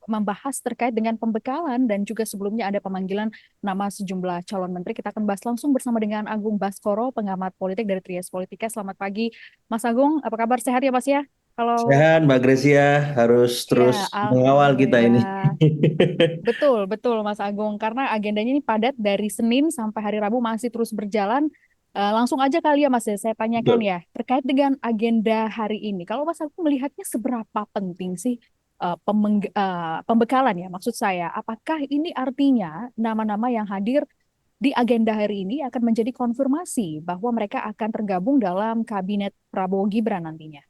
membahas terkait dengan pembekalan dan juga sebelumnya ada pemanggilan nama sejumlah calon menteri. Kita akan bahas langsung bersama dengan Agung Baskoro, pengamat politik dari Trias Politika. Selamat pagi, Mas Agung. Apa kabar? Sehat ya, Mas ya? Kalau Sehat, Mbak Gracia harus ya, terus mengawal kita ini. alhamdulillah. Betul, betul Mas Agung. Karena agendanya ini padat dari Senin sampai hari Rabu masih terus berjalan. Langsung aja kali ya Mas ya, saya tanyakan Betul. ya, terkait dengan agenda hari ini. Kalau Mas Agung melihatnya seberapa penting sih pembekalan ya maksud saya. Apakah ini artinya nama-nama yang hadir di agenda hari ini akan menjadi konfirmasi bahwa mereka akan tergabung dalam kabinet Prabowo Gibran nantinya?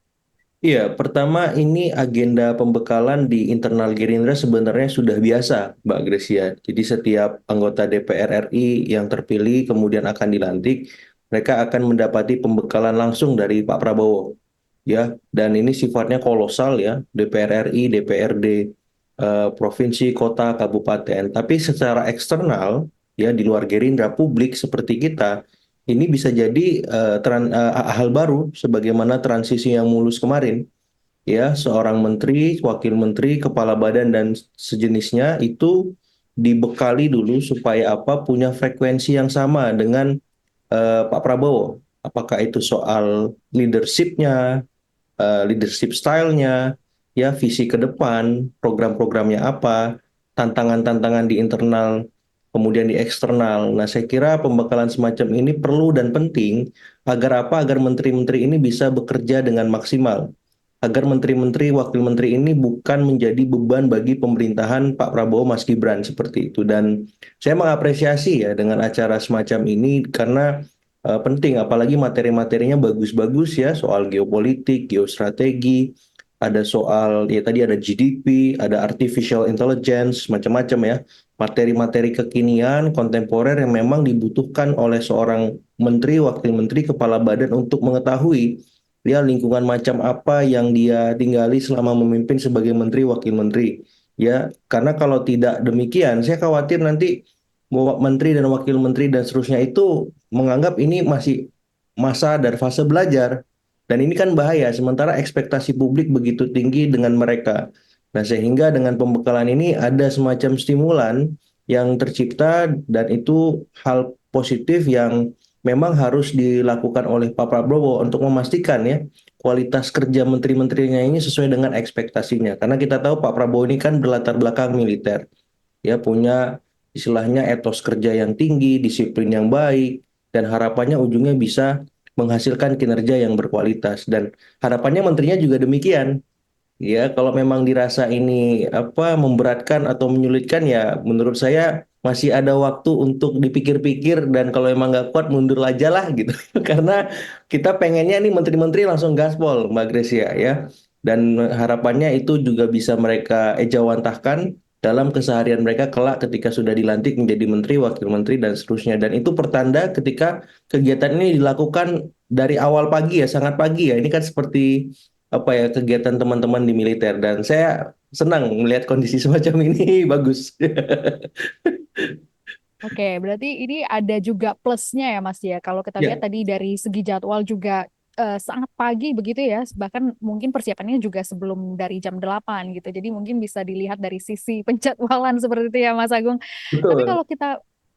Iya, pertama ini agenda pembekalan di internal Gerindra sebenarnya sudah biasa, Mbak Gracia. Jadi setiap anggota DPR RI yang terpilih kemudian akan dilantik, mereka akan mendapati pembekalan langsung dari Pak Prabowo. Ya, dan ini sifatnya kolosal ya, DPR RI, DPRD, provinsi, kota, kabupaten. Tapi secara eksternal, ya di luar Gerindra, publik seperti kita, ini bisa jadi hal baru sebagaimana transisi yang mulus kemarin. Ya, seorang menteri, wakil menteri, kepala badan dan sejenisnya itu dibekali dulu supaya apa punya frekuensi yang sama dengan Pak Prabowo. Apakah itu soal leadershipnya, leadership style-nya, ya visi ke depan, program-programnya apa, tantangan-tantangan di internal, kemudian di eksternal. Nah, saya kira pembekalan semacam ini perlu dan penting agar apa? Agar menteri-menteri ini bisa bekerja dengan maksimal. Agar menteri-menteri, wakil menteri ini bukan menjadi beban bagi pemerintahan Pak Prabowo, Mas Gibran seperti itu. Dan saya mengapresiasi ya dengan acara semacam ini karena penting, apalagi materi-materinya bagus-bagus ya, soal geopolitik, geostrategi, ada soal ya tadi ada GDP, ada artificial intelligence, macam-macam ya, materi-materi kekinian, kontemporer yang memang dibutuhkan oleh seorang menteri, wakil menteri, kepala badan untuk mengetahui ya lingkungan macam apa yang dia tinggali selama memimpin sebagai menteri, wakil menteri. Ya, karena kalau tidak demikian, saya khawatir nanti bahwa menteri dan wakil menteri dan seterusnya itu menganggap ini masih masa dan fase belajar. Dan ini kan bahaya, sementara ekspektasi publik begitu tinggi dengan mereka. Nah, sehingga dengan pembekalan ini ada semacam stimulan yang tercipta dan itu hal positif yang memang harus dilakukan oleh Pak Prabowo untuk memastikan ya kualitas kerja menteri-menterinya ini sesuai dengan ekspektasinya. Karena kita tahu Pak Prabowo ini kan berlatar belakang militer, ya punya istilahnya etos kerja yang tinggi, disiplin yang baik, dan harapannya ujungnya bisa menghasilkan kinerja yang berkualitas. Dan harapannya menterinya juga demikian. Ya, kalau memang dirasa ini apa memberatkan atau menyulitkan ya menurut saya masih ada waktu untuk dipikir-pikir dan kalau emang nggak kuat mundur aja lah gitu. Karena kita pengennya nih menteri-menteri langsung gaspol Mbak Gracia ya. Dan harapannya itu juga bisa mereka ejawantahkan dalam keseharian mereka kelak ketika sudah dilantik menjadi menteri, wakil menteri dan seterusnya. Dan itu pertanda ketika kegiatan ini dilakukan dari awal pagi ya, sangat pagi ya. Ini kan seperti apa ya kegiatan teman-teman di militer dan saya senang melihat kondisi semacam ini bagus. Oke, berarti ini ada juga plusnya ya Mas ya. Kalau kita lihat Ya, tadi dari segi jadwal juga sangat pagi begitu ya. Bahkan mungkin persiapannya juga sebelum dari jam 8 gitu. Jadi mungkin bisa dilihat dari sisi penjadwalan seperti itu ya Mas Agung. Tapi betul.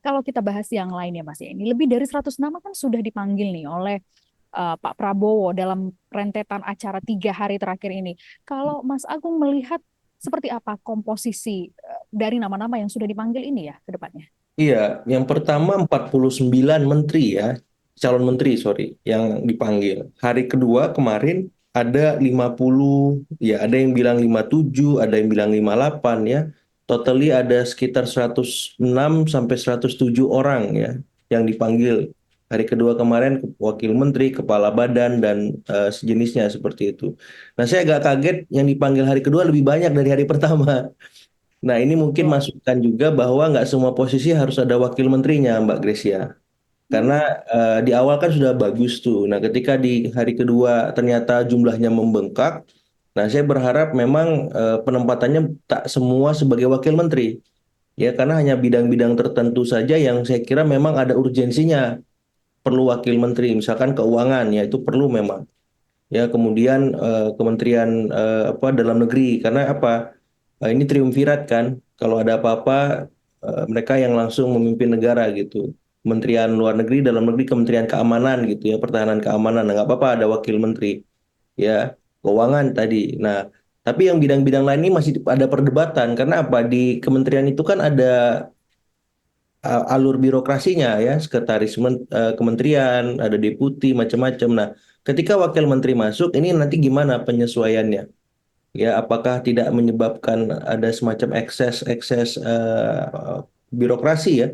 kalau kita bahas yang lain ya Mas ya. Ini lebih dari 100 nama kan sudah dipanggil nih oleh Pak Prabowo dalam rentetan acara 3 hari terakhir ini. Kalau Mas Agung melihat seperti apa komposisi dari nama-nama yang sudah dipanggil ini ya ke depannya? Iya, yang pertama 49 menteri ya, calon menteri sorry, yang dipanggil. Hari kedua kemarin ada 50, ya ada yang bilang 57, ada yang bilang 58 ya. Totally ada sekitar 106 sampai 107 orang ya yang dipanggil. Hari kedua kemarin wakil menteri, kepala badan dan sejenisnya seperti itu. Nah, saya agak kaget yang dipanggil hari kedua lebih banyak dari hari pertama. Nah, ini mungkin Betul. masukan juga bahwa nggak semua posisi harus ada wakil menterinya, Mbak Gracia. Karena Hmm. di awal kan sudah bagus tuh. Nah, ketika di hari kedua ternyata jumlahnya membengkak, nah saya berharap memang penempatannya tak semua sebagai wakil menteri. Ya, karena hanya bidang-bidang tertentu saja yang saya kira memang ada urgensinya perlu wakil menteri. Misalkan keuangan, ya itu perlu memang. Ya, kemudian Kementerian apa dalam negeri. Karena apa? ini triumvirat kan. Kalau ada apa-apa, mereka yang langsung memimpin negara gitu. Kementerian Luar Negeri, Dalam Negeri, Kementerian Keamanan gitu ya, Pertahanan Keamanan. Nah, nggak apa-apa ada wakil menteri ya, keuangan tadi. Nah, tapi yang bidang-bidang lain ini masih ada perdebatan karena apa? Di kementerian itu kan ada alur birokrasinya ya, kementerian, ada deputi, macam-macam. Nah, ketika wakil menteri masuk, ini nanti gimana penyesuaiannya? Ya, apakah tidak menyebabkan ada semacam ekses-ekses birokrasi ya?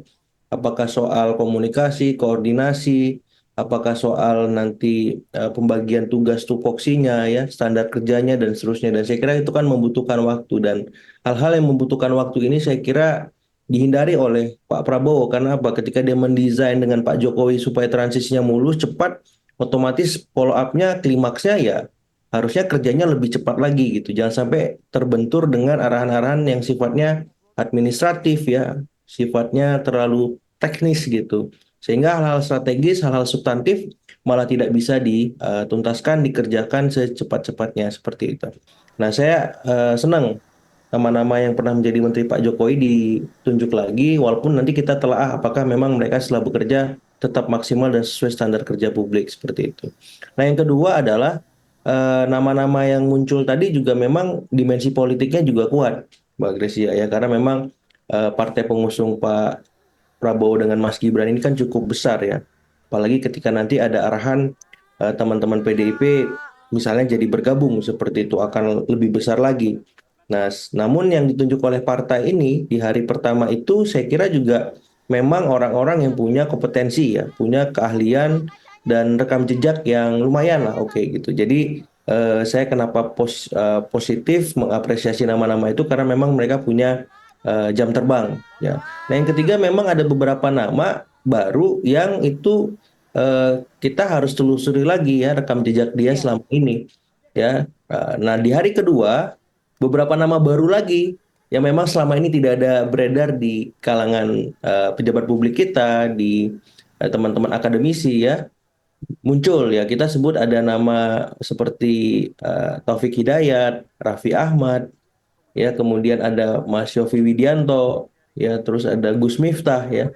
Apakah soal komunikasi, koordinasi, apakah soal nanti pembagian tugas tupoksinya ya, standar kerjanya dan seterusnya. Dan saya kira itu kan membutuhkan waktu dan hal-hal yang membutuhkan waktu ini saya kira dihindari oleh Pak Prabowo karena apa? Ketika dia mendesain dengan Pak Jokowi supaya transisinya mulus, cepat, otomatis follow up-nya, klimaksnya ya harusnya kerjanya lebih cepat lagi gitu. Jangan sampai terbentur dengan arahan-arahan yang sifatnya administratif ya, sifatnya terlalu teknis gitu. Sehingga hal-hal strategis, hal-hal substantif malah tidak bisa dituntaskan, dikerjakan secepat-cepatnya seperti itu. Nah, saya senang nama-nama yang pernah menjadi Menteri Pak Jokowi ditunjuk lagi, walaupun nanti kita telaah apakah memang mereka setelah bekerja tetap maksimal dan sesuai standar kerja publik seperti itu. Nah, yang kedua adalah nama-nama yang muncul tadi juga memang dimensi politiknya juga kuat, Mbak Gresia ya, karena memang partai pengusung Pak Prabowo dengan Mas Gibran ini kan cukup besar ya. Apalagi ketika nanti ada arahan teman-teman PDIP misalnya jadi bergabung seperti itu akan lebih besar lagi. Nah, namun yang ditunjuk oleh partai ini di hari pertama itu saya kira juga memang orang-orang yang punya kompetensi ya, punya keahlian dan rekam jejak yang lumayan lah, oke gitu. Jadi saya kenapa positif mengapresiasi nama-nama itu karena memang mereka punya jam terbang ya. Nah, yang ketiga memang ada beberapa nama baru yang itu kita harus telusuri lagi ya rekam jejak dia Ya. selama ini ya. Nah, di hari kedua beberapa nama baru lagi yang memang selama ini tidak ada beredar di kalangan pejabat publik kita, di teman-teman akademisi ya, muncul ya. Kita sebut ada nama seperti Taufik Hidayat, Raffi Ahmad, ya kemudian ada Mas Yofi Widianto ya terus ada Gus Miftah ya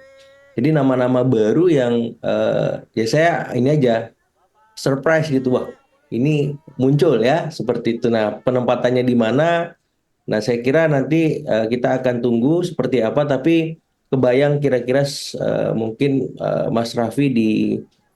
jadi nama-nama baru yang ya saya ini aja surprise gitu wah ini muncul ya seperti itu. Nah, penempatannya di mana, nah saya kira nanti kita akan tunggu seperti apa tapi kebayang kira-kira mungkin Mas Raffi di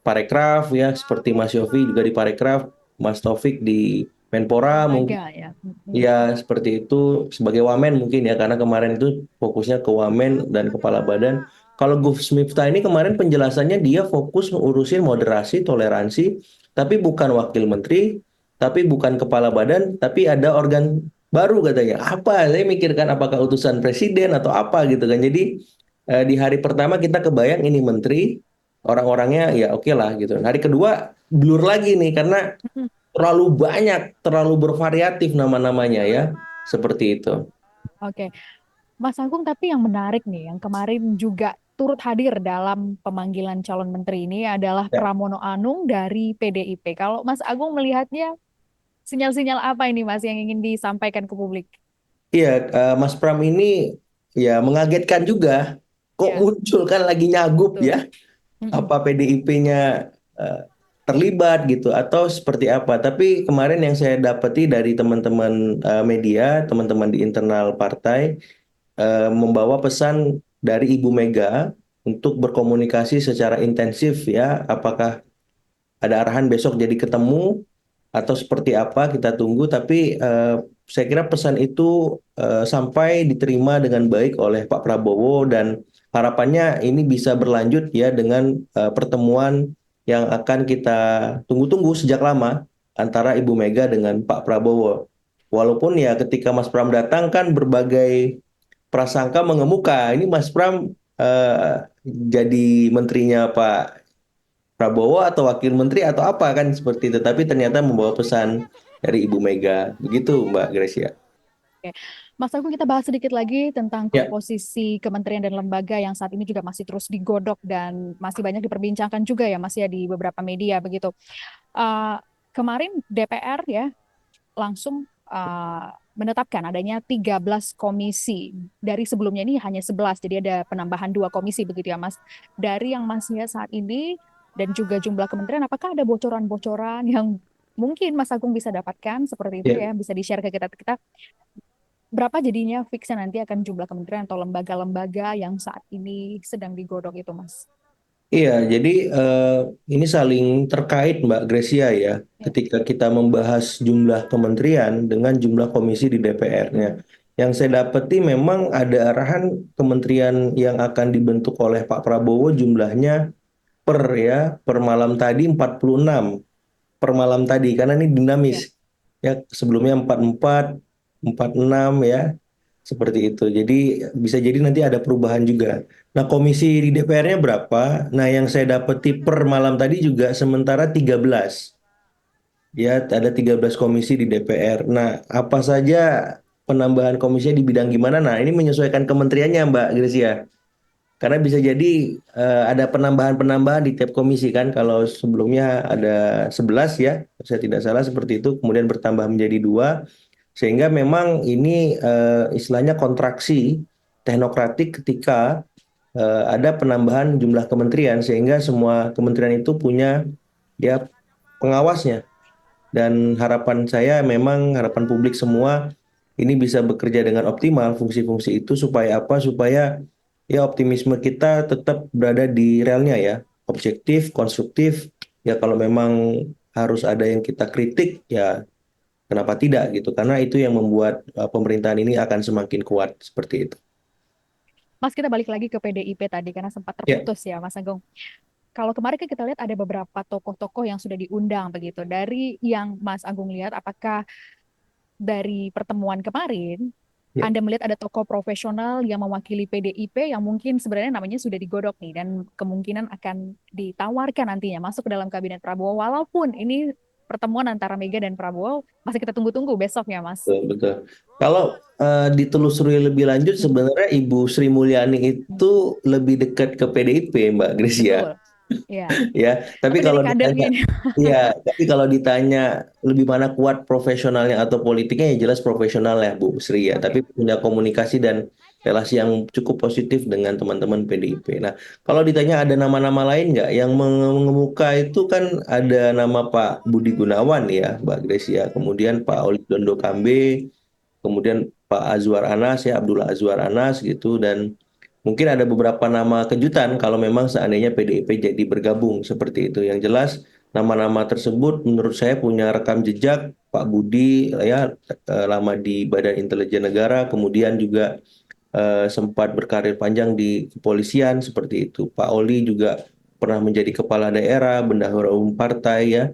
Parekraf ya seperti Mas Yofi juga di Parekraf, Mas Taufik di Menpora mungkin. Lembaga ya. Ya, seperti itu sebagai wamen mungkin ya, karena kemarin itu fokusnya ke wamen dan kepala badan. Kalau Gus Miftah ini kemarin penjelasannya dia fokus ngurusin moderasi, toleransi, tapi bukan wakil menteri, tapi bukan kepala badan, tapi ada organ baru katanya. Apa? Saya mikirkan apakah utusan presiden atau apa gitu kan. Jadi di hari pertama kita kebayang ini menteri, orang-orangnya ya oke lah gitu. Hari kedua blur lagi nih karena Mm-mm. terlalu banyak, terlalu bervariatif nama-namanya ya, seperti itu. Oke, Mas Agung, tapi yang menarik nih, yang kemarin juga turut hadir dalam pemanggilan calon menteri ini adalah Ya, Pramono Anung dari PDIP. Kalau Mas Agung melihatnya, sinyal-sinyal apa ini Mas yang ingin disampaikan ke publik? iya, Mas Pram ini ya mengagetkan juga. Kok Ya, muncul kan lagi nyagup ya? betul. Mm-mm. Apa PDIP-nya terlibat gitu atau seperti apa? Tapi kemarin yang saya dapati dari teman-teman media, teman-teman di internal partai membawa pesan dari Ibu Mega untuk berkomunikasi secara intensif ya. Apakah ada arahan besok jadi ketemu atau seperti apa kita tunggu tapi saya kira pesan itu sampai diterima dengan baik oleh Pak Prabowo dan harapannya ini bisa berlanjut ya dengan pertemuan yang akan kita tunggu-tunggu sejak lama antara Ibu Mega dengan Pak Prabowo. Walaupun ya ketika Mas Pram datang kan berbagai prasangka mengemuka. Ini Mas Pram jadi menterinya Pak Prabowo atau wakil menteri atau apa kan seperti itu. Tapi ternyata membawa pesan dari Ibu Mega. Begitu Mbak Gracia. Oke. Mas Agung, kita bahas sedikit lagi tentang Ya, komposisi kementerian dan lembaga yang saat ini juga masih terus digodok dan masih banyak diperbincangkan juga ya Mas ya di beberapa media begitu. Eh, Kemarin DPR ya langsung menetapkan adanya 13 komisi. Dari sebelumnya ini hanya 11, jadi ada penambahan 2 komisi begitu ya Mas. Dari yang Mas lihat saat ini dan juga jumlah kementerian, apakah ada bocoran-bocoran yang mungkin Mas Agung bisa dapatkan seperti itu Ya. ya, bisa di-share ke kita berapa jadinya fixnya nanti akan jumlah kementerian atau lembaga-lembaga yang saat ini sedang digodok itu Mas. Iya, jadi ini saling terkait Mbak Gracia ya. Ya, Ketika kita membahas jumlah kementerian dengan jumlah komisi di DPR-nya. Yang saya dapati memang ada arahan kementerian yang akan dibentuk oleh Pak Prabowo jumlahnya per ya, per malam tadi 46 per malam tadi karena ini dinamis. ya. Ya, sebelumnya 44, 46 ya. Seperti itu. Jadi bisa jadi nanti ada perubahan juga. Nah, komisi di DPR-nya berapa? Nah, yang saya dapati per malam tadi juga sementara 13. Ya, ada 13 komisi di DPR. Nah, apa saja penambahan komisinya di bidang gimana? Nah, ini menyesuaikan kementeriannya, Mbak Gracia. Karena bisa jadi ada penambahan-penambahan di tiap komisi kan. Kalau sebelumnya ada 11 ya, saya tidak salah seperti itu. Kemudian bertambah menjadi 2. Sehingga memang ini istilahnya kontraksi teknokratik ketika ada penambahan jumlah kementerian sehingga semua kementerian itu punya ya pengawasnya. Dan harapan saya memang harapan publik semua ini bisa bekerja dengan optimal fungsi-fungsi itu supaya apa? Supaya ya optimisme kita tetap berada di relnya ya, objektif, konstruktif. Ya kalau memang harus ada yang kita kritik ya kenapa tidak gitu? Karena itu yang membuat pemerintahan ini akan semakin kuat seperti itu. Mas, kita balik lagi ke PDIP tadi karena sempat Ya, terputus ya Mas Agung. Kalau kemarin kan kita lihat ada beberapa tokoh-tokoh yang sudah diundang begitu. Dari yang Mas Agung lihat, apakah dari pertemuan kemarin ya, Anda melihat ada tokoh profesional yang mewakili PDIP yang mungkin sebenarnya namanya sudah digodok nih dan kemungkinan akan ditawarkan nantinya masuk ke dalam kabinet Prabowo walaupun ini pertemuan antara Mega dan Prabowo masih kita tunggu-tunggu besok ya Mas. betul, betul. Kalau ditelusuri lebih lanjut, Hmm, sebenarnya Ibu Sri Mulyani itu lebih dekat ke PDIP, Mbak Gracia. betul. Ya. Ya, tapi Tapi dari kalau ditanya, kadernya ini. ya, tapi kalau ditanya lebih mana kuat profesionalnya atau politiknya, ya jelas profesional ya, Bu Sri ya. Tapi Oke. punya komunikasi dan relasi yang cukup positif dengan teman-teman PDIP. Nah, kalau ditanya ada nama-nama lain nggak yang mengemuka itu kan ada nama Pak Budi Gunawan ya, Mbak Gracia. Kemudian Pak Ya. Oli Dondo Kambe, kemudian Pak Azwar Anas ya, Abdullah Azwar Anas gitu, dan mungkin ada beberapa nama kejutan kalau memang seandainya PDIP jadi bergabung seperti itu. Yang jelas nama-nama tersebut menurut saya punya rekam jejak. Pak Budi ya lama di Badan Intelijen Negara, kemudian juga sempat berkarir panjang di kepolisian seperti itu. Pak Oli juga pernah menjadi kepala daerah, bendahara umum partai ya,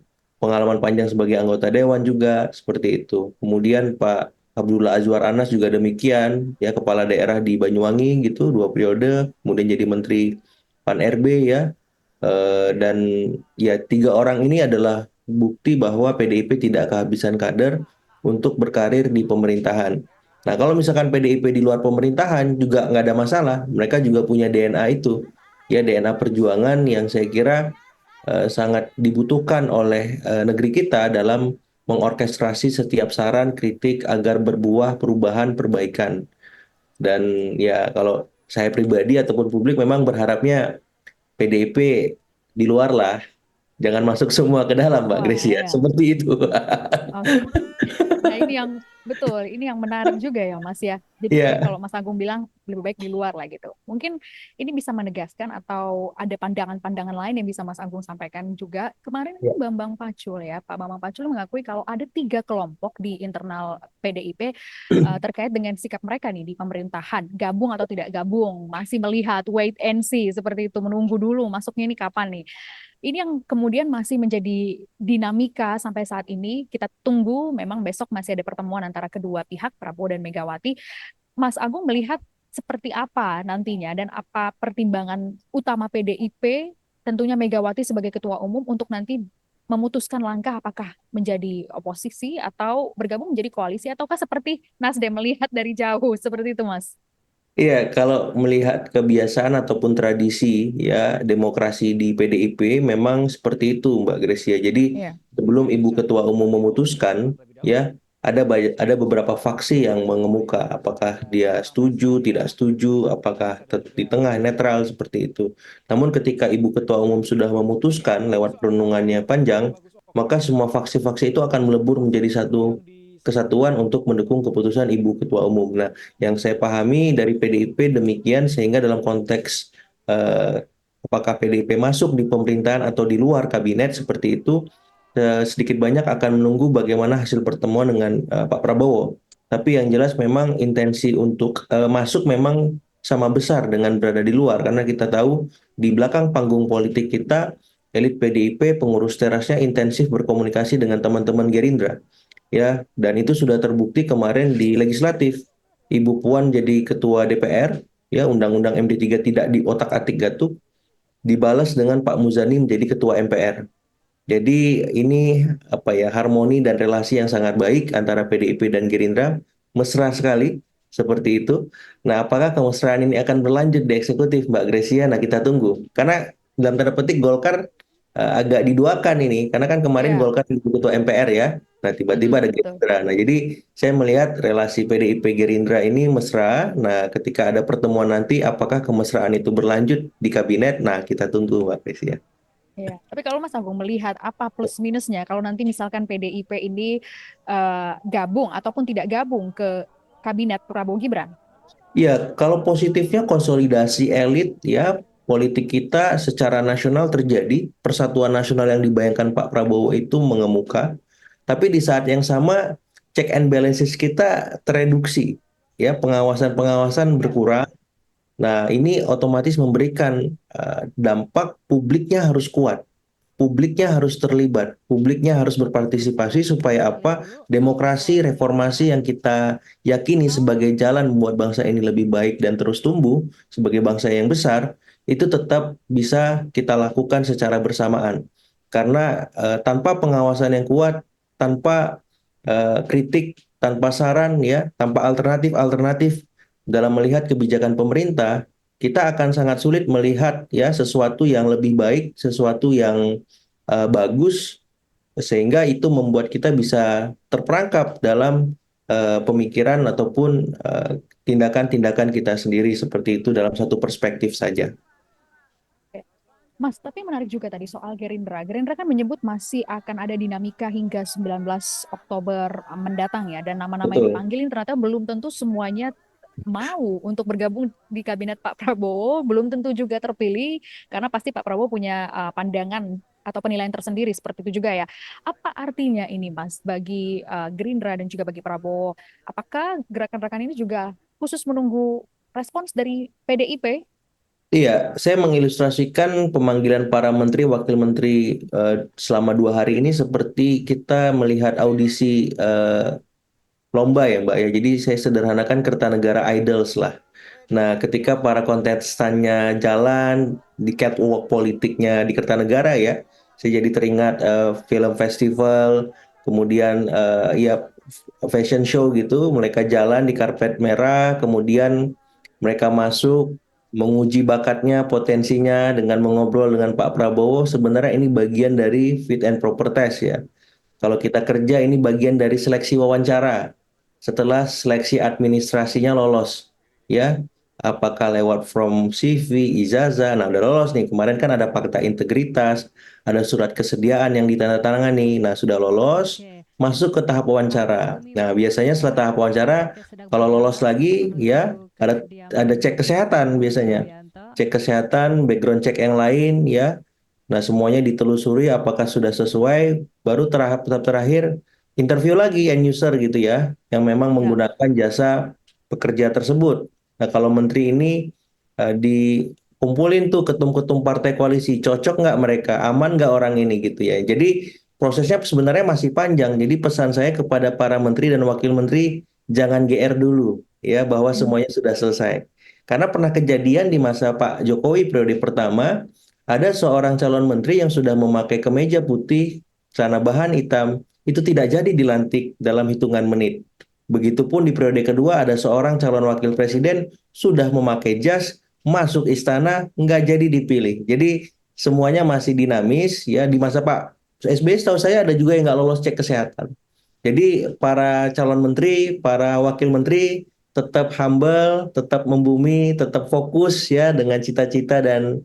pengalaman panjang sebagai anggota dewan juga seperti itu. Kemudian Pak Abdullah Azwar Anas juga demikian, ya kepala daerah di Banyuwangi gitu 2 periode, kemudian jadi Menteri Pan RB ya. Dan ya 3 orang ini adalah bukti bahwa PDIP tidak kehabisan kader untuk berkarir di pemerintahan. Nah, kalau misalkan PDIP di luar pemerintahan juga nggak ada masalah. Mereka juga punya DNA itu. Ya, DNA perjuangan yang saya kira sangat dibutuhkan oleh negeri kita dalam mengorkestrasi setiap saran, kritik agar berbuah perubahan, perbaikan. Dan ya kalau saya pribadi ataupun publik memang berharapnya PDIP di luar lah. Jangan masuk semua ke dalam, Mbak Wah, Gracia. ya. Seperti itu. Oke. Nah, ini yang betul, ini yang menarik juga ya, Mas ya. Jadi tadi Iya, kalau Mas Agung bilang lebih baik di luar lah gitu. Mungkin ini bisa menegaskan atau ada pandangan-pandangan lain yang bisa Mas Agung sampaikan juga. Kemarin iya, itu Bambang Pacul ya, Pak Bambang Pacul mengakui kalau ada 3 kelompok di internal PDIP terkait dengan sikap mereka nih di pemerintahan, gabung atau tidak gabung, masih melihat wait and see seperti itu, menunggu dulu masuknya ini kapan nih. Ini yang kemudian masih menjadi dinamika sampai saat ini. Kita tunggu, memang besok masih ada pertemuan antara kedua pihak, Prabowo dan Megawati. Mas Agung melihat seperti apa nantinya dan apa pertimbangan utama PDIP, tentunya Megawati sebagai ketua umum untuk nanti memutuskan langkah apakah menjadi oposisi atau bergabung menjadi koalisi ataukah seperti Nasdem melihat dari jauh seperti itu, Mas? iya. Kalau melihat kebiasaan ataupun tradisi ya demokrasi di PDIP memang seperti itu, Mbak Gracia. Jadi Iya. sebelum Ibu Ketua Umum memutuskan, ya ada beberapa faksi yang mengemuka, apakah dia setuju, tidak setuju, apakah di tengah netral seperti itu. Namun ketika Ibu Ketua Umum sudah memutuskan lewat perenungannya panjang, maka semua faksi-faksi itu akan melebur menjadi satu kesatuan untuk mendukung keputusan Ibu Ketua Umum. Nah, yang saya pahami dari PDIP demikian, sehingga dalam konteks eh, apakah PDIP masuk di pemerintahan atau di luar kabinet seperti itu, sedikit banyak akan menunggu bagaimana hasil pertemuan dengan Pak Prabowo. Tapi yang jelas memang intensi untuk masuk memang sama besar dengan berada di luar, karena kita tahu di belakang panggung politik kita, elit PDIP, pengurus terasnya intensif berkomunikasi dengan teman-teman Gerindra, ya, dan itu sudah terbukti kemarin di legislatif. Ibu Puan jadi ketua DPR, ya, Undang-Undang MD3 tidak diotak-atik gatuk, dibalas dengan Pak Muzani menjadi ketua MPR. Jadi ini apa ya, harmoni dan relasi yang sangat baik antara PDIP dan Gerindra, mesra sekali seperti itu. Nah, apakah kemesraan ini akan berlanjut di eksekutif, Mbak Gresia? Nah, kita tunggu. Karena dalam tanda petik Golkar agak diduakan ini, karena kan kemarin Ya, Golkar jadi ketua MPR ya. Nah, tiba-tiba ada betul. Gerindra. Nah, jadi saya melihat relasi PDIP Gerindra ini mesra. Nah, ketika ada pertemuan nanti, apakah kemesraan itu berlanjut di kabinet? Nah, kita tunggu, Mbak Gresia. Ya. Tapi kalau Mas Agung melihat apa plus minusnya kalau nanti misalkan PDIP ini gabung ataupun tidak gabung ke kabinet Prabowo Gibran? Ya, kalau positifnya konsolidasi elit, ya, politik kita secara nasional terjadi, persatuan nasional yang dibayangkan Pak Prabowo itu mengemuka, tapi di saat yang sama check and balances kita tereduksi, ya, pengawasan-pengawasan Ya. berkurang. Nah, ini otomatis memberikan dampak, publiknya harus kuat. Publiknya harus terlibat, publiknya harus berpartisipasi supaya apa? Demokrasi, reformasi yang kita yakini sebagai jalan membuat bangsa ini lebih baik dan terus tumbuh sebagai bangsa yang besar, itu tetap bisa kita lakukan secara bersamaan. Karena tanpa pengawasan yang kuat, tanpa kritik, tanpa saran, ya, tanpa alternatif-alternatif dalam melihat kebijakan pemerintah, kita akan sangat sulit melihat, ya, sesuatu yang lebih baik, sesuatu yang bagus, sehingga itu membuat kita bisa terperangkap dalam pemikiran ataupun tindakan-tindakan kita sendiri seperti itu dalam satu perspektif saja. Oke. Mas, tapi menarik juga tadi soal Gerindra. Gerindra kan menyebut masih akan ada dinamika hingga 19 Oktober mendatang ya. Dan nama-nama yang Betul. dipanggilin ternyata belum tentu semuanya mau untuk bergabung di kabinet Pak Prabowo. Belum tentu juga terpilih karena pasti Pak Prabowo punya pandangan atau penilaian tersendiri seperti itu juga ya. Apa artinya ini Mas bagi Gerindra dan juga bagi Prabowo? Apakah gerakan-gerakan ini juga khusus menunggu respons dari PDIP? Iya, saya mengilustrasikan pemanggilan para menteri, wakil menteri selama 2 hari ini seperti kita melihat audisi lomba ya Mbak ya. Jadi saya sederhanakan Kertanegara Idols lah. Nah, ketika para kontestannya jalan di catwalk politiknya di Kertanegara, ya, saya jadi teringat film festival, kemudian ya, fashion show gitu. Mereka jalan di karpet merah, kemudian mereka masuk menguji bakatnya, potensinya dengan mengobrol dengan Pak Prabowo. Sebenarnya ini bagian dari fit and proper test ya. Kalau kita kerja ini bagian dari seleksi wawancara. Setelah seleksi administrasinya lolos, ya. Apakah lewat from CV, ijazah, nah udah lolos nih. Kemarin kan ada fakta integritas, ada surat kesediaan yang ditandatangani. Nah, sudah lolos, masuk ke tahap wawancara. Nah, biasanya setelah tahap wawancara, kalau lolos lagi, ya, ada cek kesehatan biasanya. Cek kesehatan, background check yang lain, ya. Nah, semuanya ditelusuri apakah sudah sesuai, baru tahap terakhir interview lagi end user gitu ya, yang memang Ya. menggunakan jasa pekerja tersebut. Nah, kalau menteri ini dikumpulin tuh ketum-ketum partai koalisi, cocok nggak mereka, aman nggak orang ini gitu ya. Jadi prosesnya sebenarnya masih panjang. Jadi pesan saya kepada para menteri dan wakil menteri, jangan GR dulu ya bahwa Hmm. semuanya sudah selesai. Karena pernah kejadian di masa Pak Jokowi periode pertama, ada seorang calon menteri yang sudah memakai kemeja putih, celana bahan hitam, itu tidak jadi dilantik dalam hitungan menit. Begitupun di periode kedua ada seorang calon wakil presiden sudah memakai jas, masuk istana, nggak jadi dipilih. Jadi semuanya masih dinamis ya. Di masa Pak SBY setahu saya ada juga yang nggak lolos cek kesehatan. Jadi para calon menteri, para wakil menteri tetap humble, tetap membumi, tetap fokus ya dengan cita-cita dan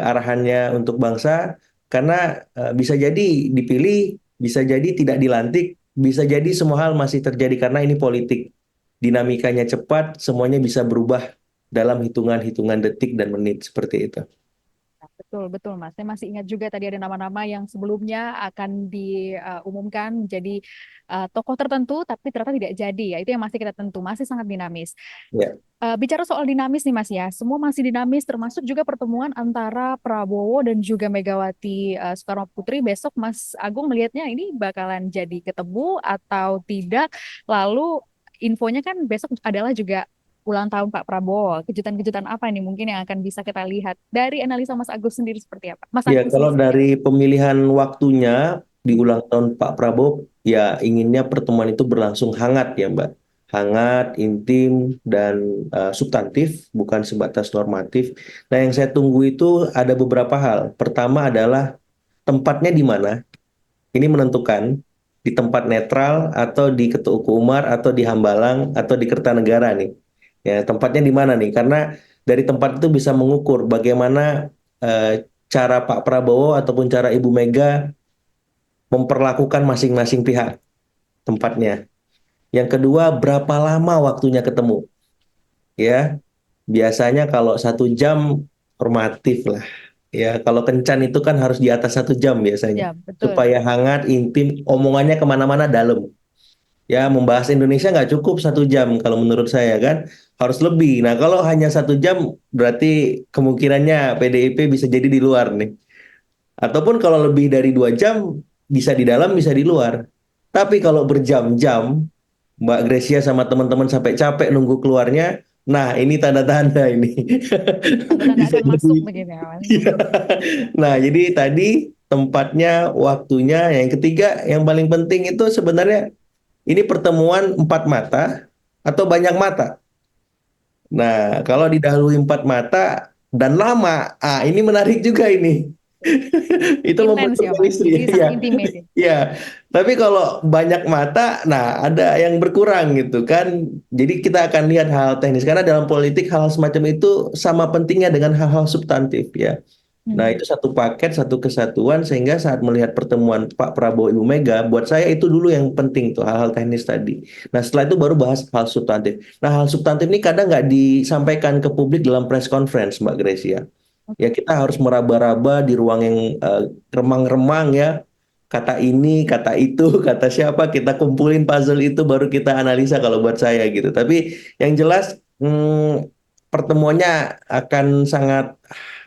arahannya untuk bangsa. Karena bisa jadi dipilih, bisa jadi tidak dilantik, bisa jadi semua hal masih terjadi karena ini politik. Dinamikanya cepat, semuanya bisa berubah dalam hitungan-hitungan detik dan menit seperti itu. Betul, betul, Mas. Saya masih ingat juga tadi ada nama-nama yang sebelumnya akan diumumkan menjadi tokoh tertentu, tapi ternyata tidak jadi. Ya, itu yang masih kita tentu, masih sangat dinamis. Ya. Bicara soal dinamis nih, Mas ya, semua masih dinamis, termasuk juga pertemuan antara Prabowo dan juga Megawati Soekarno Putri. Besok Mas Agung melihatnya ini bakalan jadi ketemu atau tidak. Lalu infonya kan besok adalah juga ulang tahun Pak Prabowo. Kejutan-kejutan apa nih mungkin yang akan bisa kita lihat dari analisa Mas Agus sendiri seperti apa? Mas Ya, Agung kalau sendiri seperti dari apa? pemilihan waktunya di ulang tahun Pak Prabowo, ya inginnya pertemuan itu berlangsung hangat ya, Mbak. Hangat, intim, dan substantif, bukan sebatas normatif. Nah, yang saya tunggu itu ada beberapa hal. Pertama adalah tempatnya di mana. Ini menentukan di tempat netral atau di Ketuku Umar atau di Hambalang atau di Kertanegara nih. Ya, tempatnya di mana nih? Karena dari tempat itu bisa mengukur bagaimana eh, cara Pak Prabowo ataupun cara Ibu Mega memperlakukan masing-masing pihak tempatnya. Yang kedua, berapa lama waktunya ketemu? Ya, biasanya kalau 1 jam normatif lah. Ya, kalau kencan itu kan harus di atas 1 jam biasanya. Ya, betul. Supaya hangat, intim, omongannya kemana-mana dalam. Ya, membahas Indonesia nggak cukup 1 jam kalau menurut saya kan. Harus lebih. Nah, kalau hanya 1 jam, berarti kemungkinannya PDIP bisa jadi di luar nih. Ataupun kalau lebih dari 2 jam, bisa di dalam, bisa di luar. Tapi kalau berjam-jam, Mbak Gracia sama teman-teman sampai capek nunggu keluarnya, nah ini tanda-tanda ini. Tanda-tanda Bisa akan jadi. masuk begitu ya, Mas. Iya. Nah, jadi tadi tempatnya, waktunya. Yang ketiga, yang paling penting itu sebenarnya ini pertemuan empat mata atau banyak mata. Nah, kalau didahului empat mata dan lama, ini menarik juga ini. Itu Intens membentuk ya, Mas. chemistry Jadi ya. sangat intimate ya. Ya, tapi kalau banyak mata, nah ada yang berkurang gitu kan. Jadi kita akan lihat hal teknis karena dalam politik hal semacam itu sama pentingnya dengan hal-hal substantif ya. Nah, Hmm. itu satu paket, satu kesatuan sehingga saat melihat pertemuan Pak Prabowo Ibu Mega, buat saya itu dulu yang penting tuh hal-hal teknis tadi. Nah, setelah itu baru bahas hal substantif. Nah, hal substantif ini kadang nggak disampaikan ke publik dalam press conference, Mbak Gracia. Ya, kita harus meraba-raba di ruang yang remang-remang ya. Kata ini, kata itu, kata siapa, kita kumpulin puzzle itu baru kita analisa kalau buat saya gitu. Tapi yang jelas pertemuannya akan sangat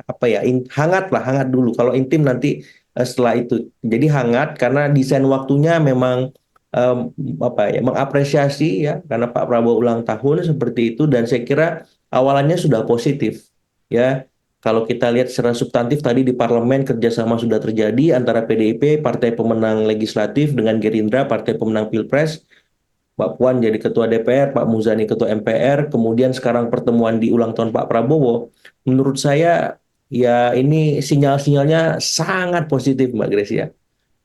apa ya, hangat lah, hangat dulu. Kalau intim nanti setelah itu. Jadi hangat karena desain waktunya memang em, apa ya, mengapresiasi ya karena Pak Prabowo ulang tahun seperti itu dan saya kira awalannya sudah positif ya. Kalau kita lihat secara substantif tadi di parlemen kerjasama sudah terjadi antara PDIP, partai pemenang legislatif dengan Gerindra, partai pemenang Pilpres. Mbak Puan jadi ketua DPR, Pak Muzani ketua MPR, kemudian sekarang pertemuan di ulang tahun Pak Prabowo. Menurut saya ya ini sinyal-sinyalnya sangat positif Mbak Gracia.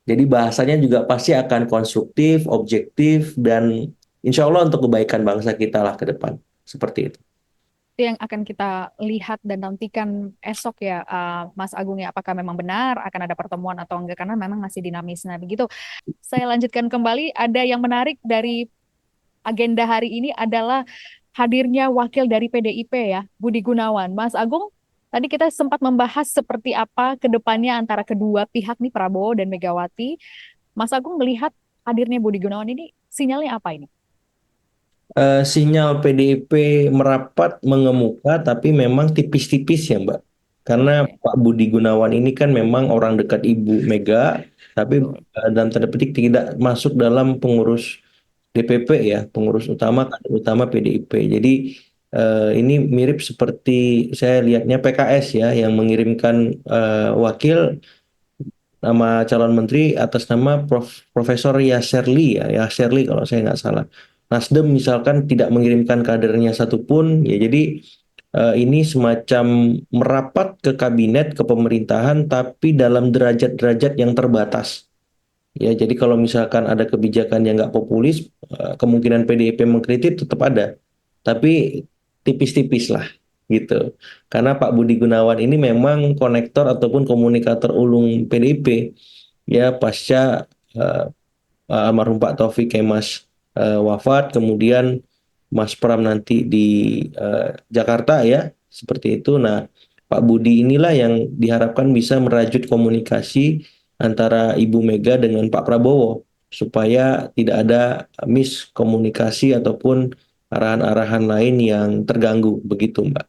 Jadi bahasanya juga pasti akan konstruktif, objektif, dan insya Allah untuk kebaikan bangsa kita lah ke depan. Seperti itu. Itu yang akan kita lihat dan nantikan esok ya, Mas Agung ya, apakah memang benar akan ada pertemuan atau enggak, karena memang masih dinamis. Nah, begitu. Saya lanjutkan kembali, ada yang menarik dari agenda hari ini adalah hadirnya wakil dari PDIP ya, Budi Gunawan. Mas Agung, tadi kita sempat membahas seperti apa ke depannya antara kedua pihak nih, Prabowo dan Megawati. Mas Agung melihat hadirnya Budi Gunawan ini sinyalnya apa ini? Sinyal PDIP merapat mengemuka, tapi memang tipis-tipis ya, Mbak. Karena Oke, Pak Budi Gunawan ini kan memang orang dekat Ibu Mega, tapi betul. dalam tanda petik tidak masuk dalam pengurus DPP ya, pengurus utama, Hmm. kader utama PDIP. Jadi ini mirip seperti saya lihatnya PKS ya, yang mengirimkan wakil nama calon menteri atas nama Profesor Yasserli ya, Yasserli kalau saya nggak salah. Nasdem misalkan tidak mengirimkan kadernya satupun, ya jadi ini semacam merapat ke kabinet, ke pemerintahan, tapi dalam derajat-derajat yang terbatas. Ya, jadi kalau misalkan ada kebijakan yang nggak populis, kemungkinan PDIP mengkritik tetap ada, tapi tipis-tipis lah gitu. Karena Pak Budi Gunawan ini memang konektor ataupun komunikator ulung PDIP ya pasca almarhum Pak Taufik Kemas wafat, kemudian Mas Pram nanti di Jakarta ya, seperti itu. Nah, Pak Budi inilah yang diharapkan bisa merajut komunikasi antara Ibu Mega dengan Pak Prabowo supaya tidak ada miskomunikasi ataupun arahan-arahan lain yang terganggu begitu, Mbak.